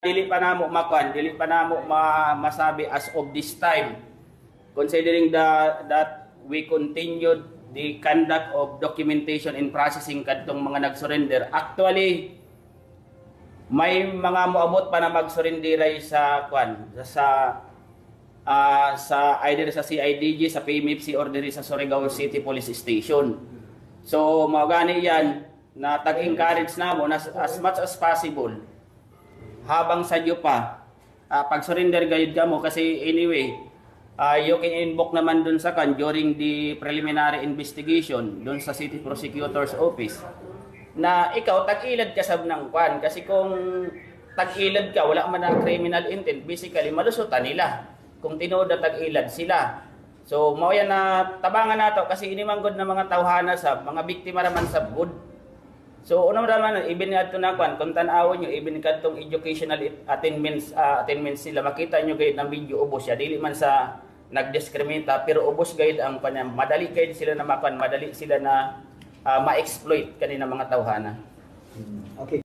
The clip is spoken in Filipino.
dili pa namo makuan, dili pa namo masabi as of this time, considering that we continued the conduct of documentation and processing kadtong mga nag-surrender. Actually, may mga moabot pa na mag-surrender sa kuan sa either sa CIDG, sa PMFC or diri sa Surigao City Police Station. So mao gani yan na tag-encourage namo na as much as possible habang sadyo pa pag-surrender gayud ka mo kasi anyway you can invoke naman dun sa kan during the preliminary investigation dun sa City Prosecutor's Office na ikaw tag-ilad ka sab ng kwan kasi kung tag-ilad ka wala man ang criminal intent, basically malusutan nila kung tinuod na tag-ilad sila. So mao yan na tabangan nato kasi inimanggod na mga tawhana sa mga biktima raman sa good. So unang raman even adto na kwan kung tan-awon nyo even kadtong educational attainments sila makita nyo gayud ng video ubos siya dili man sa nagdiskrimita pero ubos gayud ang kanya madali gayud sila na makuan madali sila na ma-exploit kanina mga tawhana. Okay.